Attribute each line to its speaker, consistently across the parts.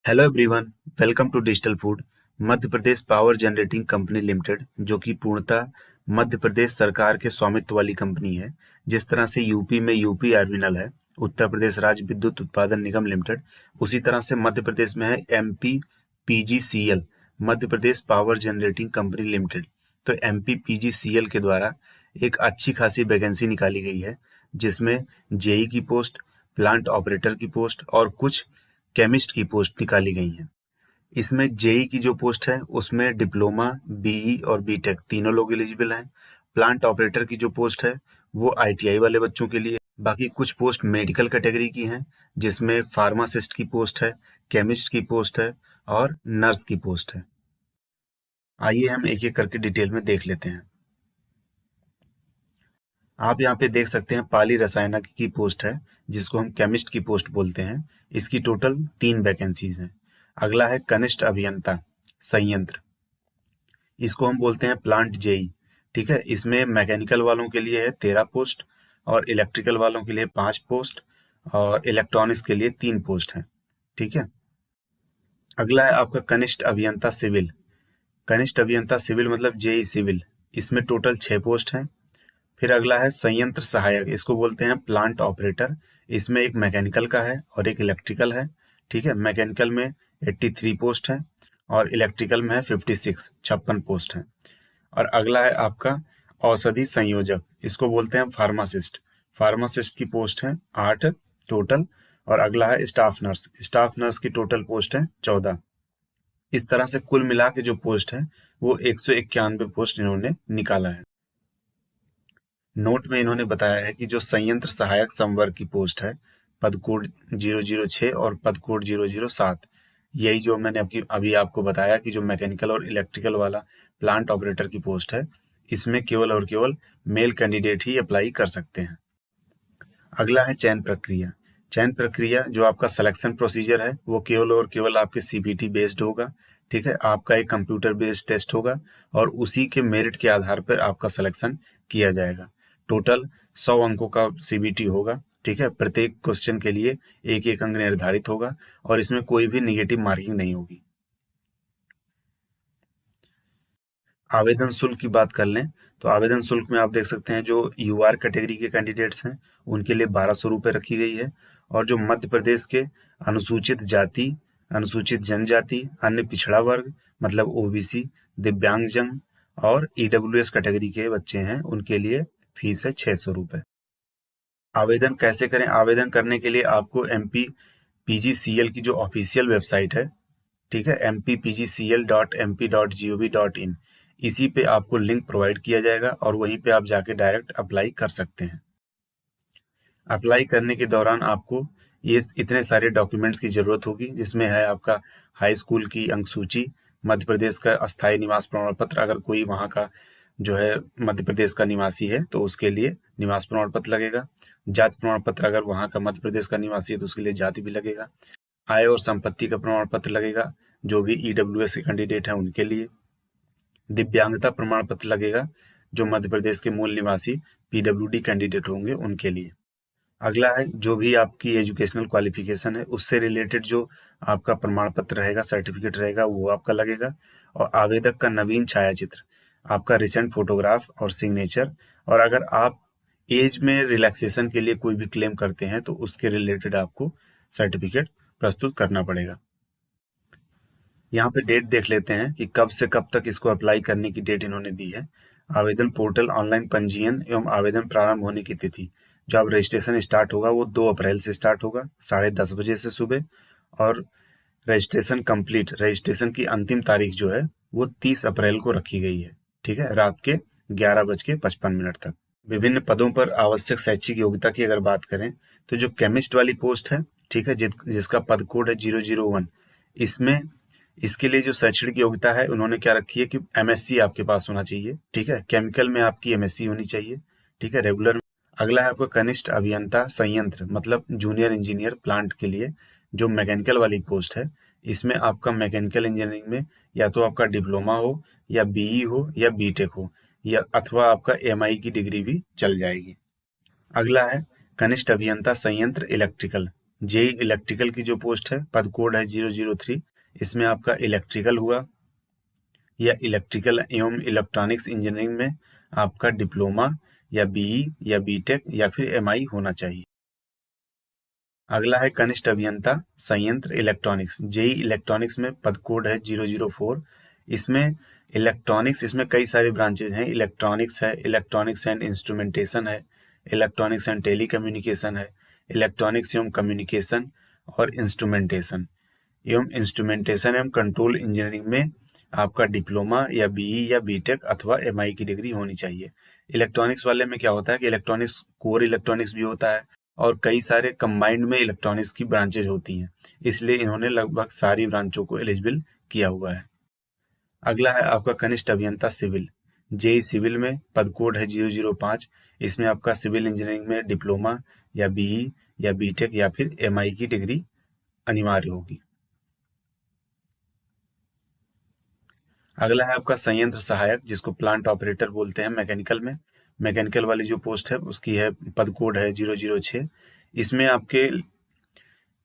Speaker 1: Hello everyone, welcome to digital food. Madhya Pradesh power generating company limited, जो कि पूर्णतः मध्य प्रदेश सरकार के स्वामित्व वाली कंपनी है। जिस तरह से यूपी में यूपी आर्विनल है, उत्तर प्रदेश राज्य विद्युत उत्पादन निगम लिमिटेड, उसी तरह से मध्य प्रदेश में है एमपी पीजीसीएल, मध्य Pradesh power generating company limited. तो एमपी पीजीसीएल के द्वारा एक अच्छी खासी वैकेंसी निकाली गई है, जिसमें जेई की पोस्ट, प्लांट ऑपरेटर की पोस्ट और कुछ केमिस्ट की पोस्ट निकाली गई हैं। इसमें जेई की जो पोस्ट है उसमें डिप्लोमा, बीई और बीटेक तीनों लोग एलिजिबल हैं। प्लांट ऑपरेटर की जो पोस्ट है वो आईटीआई वाले बच्चों के लिए। बाकी कुछ पोस्ट मेडिकल कैटेगरी की हैं, जिसमें फार्मासिस्ट की पोस्ट है, केमिस्ट की पोस्ट है और नर्स की पोस्ट है। आइए हम एक एक करके डिटेल में देख लेते हैं। आप यहाँ पे देख सकते हैं पाली रसायनिक की पोस्ट है, जिसको हम केमिस्ट की पोस्ट बोलते हैं। इसकी टोटल 3 वैकेंसीज हैं। अगला है कनिष्ठ अभियंता संयंत्र, इसको हम बोलते हैं प्लांट जेई। ठीक है, इसमें मैकेनिकल वालों के लिए है 13 पोस्ट और इलेक्ट्रिकल वालों के लिए 5 पोस्ट और इलेक्ट्रॉनिक्स के लिए 3 पोस्ट हैं। ठीक है, अगला है आपका कनिष्ठ अभियंता सिविल। कनिष्ठ अभियंता सिविल मतलब जेई सिविल, इसमें टोटल 6 पोस्ट हैं। फिर अगला है संयंत्र सहायक, इसको बोलते हैं प्लांट ऑपरेटर। इसमें एक मैकेनिकल का है और एक इलेक्ट्रिकल है। ठीक है, मैकेनिकल में 83 पोस्ट है और इलेक्ट्रिकल में है 56 पोस्ट है। और अगला है आपका औषधि संयोजक, इसको बोलते हैं फार्मासिस्ट। फार्मासिस्ट की पोस्ट है 8 टोटल। और अगला है स्टाफ नर्स। स्टाफ नर्स की टोटल पोस्ट है 14। इस तरह से कुल मिला के जो पोस्ट है वो 191 पोस्ट इन्होंने निकाला है। नोट में इन्होंने बताया है कि जो संयंत्र सहायक संवर्ग की पोस्ट है, पद कोड 006 और पद कोड 007, यही जो मैंने अभी आपको बताया कि जो मैकेनिकल और इलेक्ट्रिकल वाला प्लांट ऑपरेटर की पोस्ट है, इसमें केवल और केवल मेल कैंडिडेट ही अप्लाई कर सकते हैं। अगला है चयन प्रक्रिया। चयन प्रक्रिया जो आपका सिलेक्शन प्रोसीजर है वो केवल और केवल आपके सीबीटी बेस्ड होगा। ठीक है, आपका एक कंप्यूटर बेस्ड टेस्ट होगा और उसी के मेरिट के आधार पर आपका सिलेक्शन किया जाएगा। टोटल 100 अंकों का सीबीटी होगा। ठीक है, प्रत्येक क्वेश्चन के लिए एक एक अंक निर्धारित होगा और इसमें कोई भी निगेटिव मार्किंग नहीं होगी। आवेदन शुल्क की बात कर लें तो आवेदन शुल्क में आप देख सकते हैं जो यूआर कैटेगरी के कैंडिडेट्स हैं उनके लिए 1200 रुपये रखी गई है। और जो मध्य प्रदेश के अनुसूचित जाति, अनुसूचित जनजाति, अन्य पिछड़ा वर्ग मतलब ओबीसी, दिव्यांगजन और ईडब्ल्यूएस कैटेगरी के बच्चे हैं, उनके लिए फीस है 600 रुपये। आवेदन कैसे करें? आवेदन करने के लिए आपको एमपी पीजीसीएल की जो ऑफिशियल वेबसाइट है, ठीक है, mpgcl.mp.gov.in, इसी पे आपको लिंक प्रोवाइड किया जाएगा और वहीं पे आप जाके डायरेक्ट अप्लाई कर सकते हैं। अप्लाई करने के दौरान आपको ये इतने सारे डॉक्यूमेंट्स की ज़रूरत होगी, जिसमें है आपका हाई स्कूल की अंक सूची, मध्य प्रदेश का अस्थायी निवास प्रमाण पत्र, अगर कोई वहाँ का जो है मध्य प्रदेश का निवासी है तो उसके लिए निवास प्रमाण पत्र लगेगा। जाति प्रमाण पत्र, अगर वहाँ का मध्य प्रदेश का निवासी है तो उसके लिए जाति भी लगेगा। आय और संपत्ति का प्रमाण पत्र लगेगा जो भी ईडब्ल्यूएस के कैंडिडेट हैं उनके लिए। दिव्यांगता प्रमाण पत्र लगेगा जो मध्य प्रदेश के मूल निवासी पीडब्ल्यूडी कैंडिडेट होंगे उनके लिए। अगला है जो भी आपकी एजुकेशनल क्वालिफिकेशन है उससे रिलेटेड जो आपका प्रमाण पत्र रहेगा, सर्टिफिकेट रहेगा, वो आपका लगेगा। और आवेदक का नवीन छायाचित्र, आपका रिसेंट फोटोग्राफ और सिग्नेचर। और अगर आप एज में रिलैक्सेशन के लिए कोई भी क्लेम करते हैं तो उसके रिलेटेड आपको सर्टिफिकेट प्रस्तुत करना पड़ेगा। यहाँ पे डेट देख लेते हैं कि कब से कब तक इसको अप्लाई करने की डेट इन्होंने दी है। आवेदन पोर्टल ऑनलाइन पंजीयन एवं आवेदन प्रारंभ होने की तिथि, जो अब रजिस्ट्रेशन स्टार्ट होगा वो 2 अप्रैल से स्टार्ट होगा 10:30 बजे से सुबह। और रजिस्ट्रेशन कंप्लीट, रजिस्ट्रेशन की अंतिम तारीख जो है वो 30 अप्रैल को रखी गई है। ठीक है, रात के 11:55 तक। विभिन्न पदों पर आवश्यक शैक्षिक योग्यता की अगर बात करें तो जो केमिस्ट वाली पोस्ट है, ठीक है, जिसका पद कोड है 001, इसमें इसके लिए जो शैक्षणिक योग्यता है उन्होंने क्या रखी है कि एमएससी आपके पास होना चाहिए। ठीक है, केमिकल में आपकी एमएससी होनी चाहिए। ठीक है, रेगुलर। अगला है आपका कनिष्ठ अभियंता संयंत्र मतलब जूनियर इंजीनियर प्लांट के लिए जो मैकेनिकल वाली पोस्ट है, इसमें आपका मैकेनिकल इंजीनियरिंग में या तो आपका डिप्लोमा हो या बीई हो या बीटेक हो या अथवा आपका एमआई की डिग्री भी चल जाएगी। अगला है कनिष्ठ अभियंता संयंत्र इलेक्ट्रिकल, जेई इलेक्ट्रिकल की जो पोस्ट है, पद कोड है 003, इसमें आपका इलेक्ट्रिकल हुआ या इलेक्ट्रिकल एवं इलेक्ट्रॉनिक्स इंजीनियरिंग में आपका डिप्लोमा या बीई या बीटेक या फिर एमआई होना चाहिए। अगला है कनिष्ठ अभियंता संयंत्र इलेक्ट्रॉनिक्स, जेई इलेक्ट्रॉनिक्स में पद कोड है 004। इसमें इलेक्ट्रॉनिक्स, इसमें कई सारे ब्रांचेज हैं, इलेक्ट्रॉनिक्स है, इलेक्ट्रॉनिक्स एंड इंस्ट्रूमेंटेशन है, इलेक्ट्रॉनिक्स एंड टेली कम्युनिकेशन है, इलेक्ट्रॉनिक्स एवं कम्युनिकेशन और इंस्ट्रूमेंटेशन एवं इंस्ट्रूमेंटेशन एवं कंट्रोल इंजीनियरिंग में आपका डिप्लोमा या बीई या बीटेक अथवा एमआई की डिग्री होनी चाहिए। इलेक्ट्रॉनिक्स वाले में क्या होता है कि इलेक्ट्रॉनिक्स कोर इलेक्ट्रॉनिक्स भी होता है और कई सारे कंबाइंड में इलेक्ट्रॉनिक्स की ब्रांचेज होती हैं, इसलिए इन्होंने लगभग सारी ब्रांचों को एलिजिबल किया हुआ है। अगला है आपका कनिष्ठ अभियंता सिविल, जेई सिविल में पद कोड है 005। इसमें आपका सिविल इंजीनियरिंग में डिप्लोमा या बीई या बीटेक या फिर एमआई की डिग्री अनिवार्य होगी। अगला है आपका संयंत्र सहायक, जिसको प्लांट ऑपरेटर बोलते हैं मैकेनिकल में। मैकेनिकल वाली जो पोस्ट है उसकी है पद कोड है 006। इसमें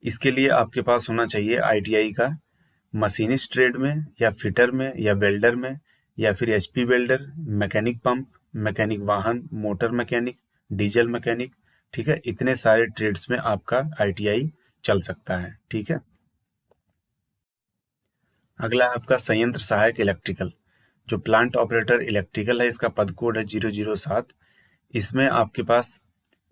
Speaker 1: इसके लिए आपके पास होना चाहिए आईटीआई का मशीनिस्ट ट्रेड में या फिटर में या वेल्डर में या फिर HP welder, mechanic pump, mechanic वाहन, मोटर मैकेनिक, डीजल मैकेनिक। ठीक है, इतने सारे ट्रेड्स में आपका आईटीआई चल सकता है। ठीक है, अगला है आपका संयंत्र सहायक इलेक्ट्रिकल, जो प्लांट ऑपरेटर इलेक्ट्रिकल है, इसका पद कोड है 007। इसमें आपके पास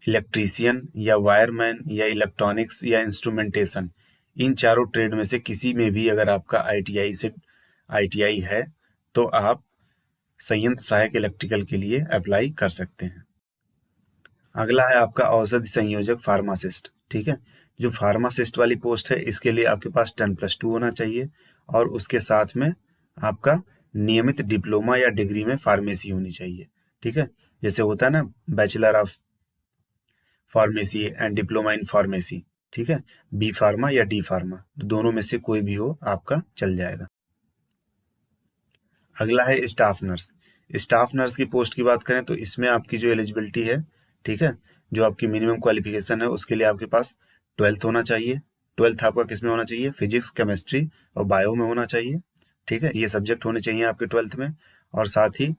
Speaker 1: इलेक्ट्रीशियन या वायरमैन या इलेक्ट्रॉनिक्स या इंस्ट्रूमेंटेशन, इन चारों ट्रेड में से किसी में भी अगर आपका आईटीआई है तो आप संयंत्र सहायक इलेक्ट्रिकल के लिए अप्लाई कर सकते हैं। अगला है आपका औषधि संयोजक फार्मासिस्ट। ठीक है, जो फार्मासिस्ट वाली पोस्ट है इसके लिए आपके पास 10+2 होना चाहिए और उसके साथ में आपका नियमित डिप्लोमा या डिग्री में फार्मेसी होनी चाहिए। ठीक है, जैसे होता है ना bachelor of pharmacy and diploma in pharmacy. ठीक है, बी फार्मा या डी फार्मा, तो दोनों में से कोई भी हो आपका चल जाएगा। अगला है स्टाफ नर्स। स्टाफ नर्स की पोस्ट की बात करें तो इसमें आपकी जो एलिजिबिलिटी है, ठीक है, जो आपकी मिनिमम क्वालिफिकेशन है उसके लिए आपके पास 12th होना चाहिए। 12th आपका किस में होना चाहिए? फिजिक्स, केमिस्ट्री और बायो में होना चाहिए। ठीक है, ये सब्जेक्ट होने चाहिए आपके 12th में। और साथ ही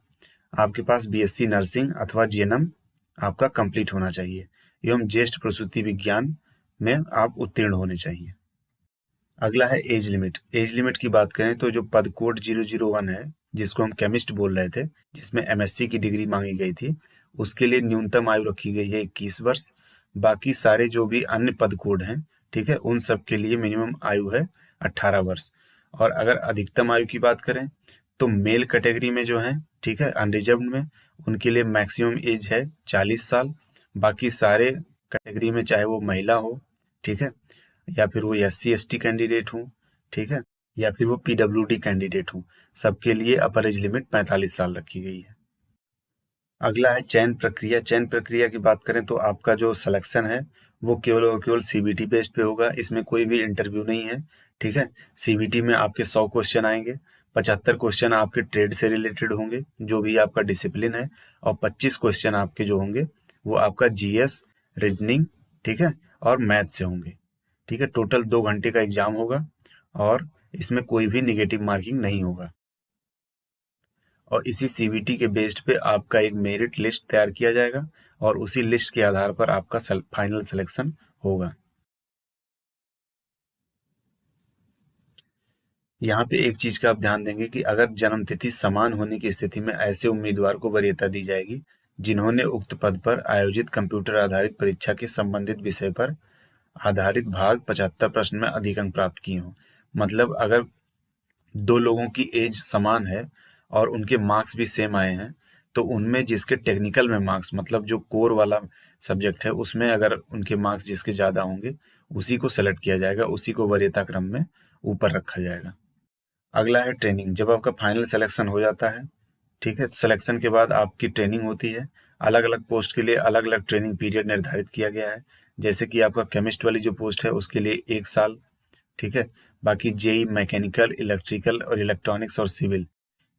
Speaker 1: आपके पास बीएससी नर्सिंग अथवा जीएनएम आपका कंप्लीट होना चाहिए एवं ज्येष्ठ प्रसूति विज्ञान में आप उत्तीर्ण होने चाहिए। अगला है एज लिमिट। एज लिमिट की बात करें तो जो पद कोड 001 है, जिसको हम केमिस्ट बोल रहे थे, जिसमें एमएससी की डिग्री मांगी गई थी, उसके लिए न्यूनतम आयु रखी गई है 21 वर्ष। बाकी सारे जो भी अन्य पद कोड हैं, ठीक है, उन सब के लिए मिनिमम आयु है 18 वर्ष। और अगर अधिकतम आयु की बात करें तो मेल कैटेगरी में जो है, ठीक है, अनरिजर्व्ड में, उनके लिए मैक्सिमम एज है 40 साल। बाकी सारे कैटेगरी में चाहे वो महिला हो, ठीक है, या फिर वो SC/ST कैंडिडेट हूँ, ठीक है, या फिर वो PWD कैंडिडेट हूँ, सबके लिए अपर एज लिमिट 45 साल रखी गई है। अगला है चयन प्रक्रिया। चयन प्रक्रिया की बात करें तो आपका जो सिलेक्शन है वो केवल और केवल सीबीटी बेस्ड पे होगा, इसमें कोई भी इंटरव्यू नहीं है। ठीक है, सीबीटी में आपके 100 क्वेश्चन आएंगे, 75 क्वेश्चन आपके ट्रेड से रिलेटेड होंगे, जो भी आपका डिसिप्लिन है, और 25 क्वेश्चन आपके जो होंगे वो आपका जीएस, रीजनिंग, ठीक है, और मैथ से होंगे। ठीक है, टोटल 2 घंटे का एग्जाम होगा और इसमें कोई भी निगेटिव मार्किंग नहीं होगा। और इसी सीबीटी के बेस्ड पे आपका एक मेरिट लिस्ट तैयार किया जाएगा और उसी लिस्ट के आधार पर आपका फाइनल सिलेक्शन होगा। यहाँ पे एक चीज का आप ध्यान देंगे कि अगर जन्म तिथि समान होने की स्थिति में ऐसे उम्मीदवार को वरीयता दी जाएगी जिन्होंने उक्त पद पर आयोजित कंप्यूटर आधारित परीक्षा के संबंधित विषय पर आधारित भाग 75 प्रश्न में अधिक अंक प्राप्त किए हों। मतलब अगर 2 लोगों की एज समान है और उनके मार्क्स भी सेम आए हैं, तो उनमें जिसके टेक्निकल में मार्क्स, मतलब जो कोर वाला सब्जेक्ट है, उसमें अगर उनके मार्क्स जिसके ज़्यादा होंगे उसी को सेलेक्ट किया जाएगा, उसी को वरीयता क्रम में ऊपर रखा जाएगा। अगला है ट्रेनिंग। जब आपका फाइनल सिलेक्शन हो जाता है, ठीक है, सिलेक्शन के बाद आपकी ट्रेनिंग होती है। अलग अलग पोस्ट के लिए अलग अलग ट्रेनिंग पीरियड निर्धारित किया गया है। जैसे कि आपका केमिस्ट वाली जो पोस्ट है उसके लिए 1 साल, ठीक है। बाकी जेई, मैकेनिकल, इलेक्ट्रिकल और इलेक्ट्रॉनिक्स और सिविल,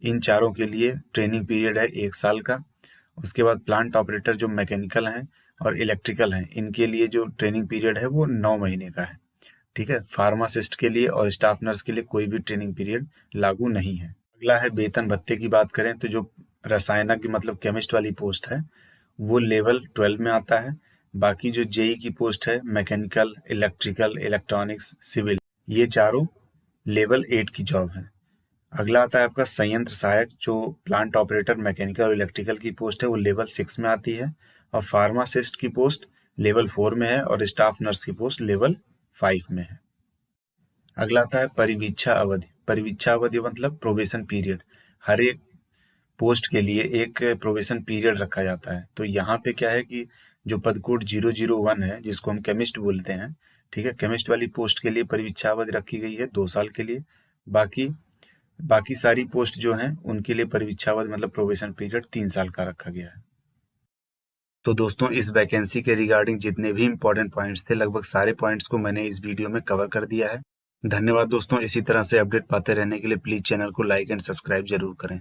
Speaker 1: इन चारों के लिए ट्रेनिंग पीरियड है 1 साल का। उसके बाद प्लांट ऑपरेटर जो मैकेनिकल हैं और इलेक्ट्रिकल हैं, इनके लिए जो ट्रेनिंग पीरियड है वो 9 महीने का है। ठीक है, फार्मासिस्ट के लिए और स्टाफ नर्स के लिए कोई भी ट्रेनिंग पीरियड लागू नहीं है। अगला है वेतन भत्ते की बात करें तो जो रसायनज्ञ मतलब केमिस्ट वाली पोस्ट है वो लेवल 12 में आता है। बाकी जो जेई की पोस्ट है मैकेनिकल, इलेक्ट्रिकल, इलेक्ट्रॉनिक्स, सिविल, ये चारों लेवल 8 की जॉब है। अगला आता है आपका संयंत्र सहायक, जो प्लांट ऑपरेटर मैकेनिकल और इलेक्ट्रिकल की पोस्ट है वो लेवल 6 में आती है। और फार्मासिस्ट की पोस्ट लेवल 4 में है और स्टाफ नर्स की पोस्ट लेवल 5 में है। अगला आता है परिवीक्षा अवधि। परिवीक्षा अवधि मतलब प्रोबेशन पीरियड। हर एक पोस्ट के लिए एक प्रोबेशन पीरियड रखा जाता है। तो यहाँ पे क्या है कि जो पद कोड 001 है जिसको हम केमिस्ट बोलते हैं, ठीक है, केमिस्ट वाली पोस्ट के लिए परिवीक्षा अवधि रखी गई है 2 साल के लिए। बाकी सारी पोस्ट जो हैं उनके लिए परिवीक्षा अवधि मतलब प्रोबेशन पीरियड 3 साल का रखा गया है। तो दोस्तों इस वैकेंसी के रिगार्डिंग जितने भी इंपॉर्टेंट पॉइंट्स थे लगभग सारे पॉइंट्स को मैंने इस वीडियो में कवर कर दिया है। धन्यवाद दोस्तों। इसी तरह से अपडेट पाते रहने के लिए प्लीज चैनल को लाइक एंड सब्सक्राइब जरूर करें।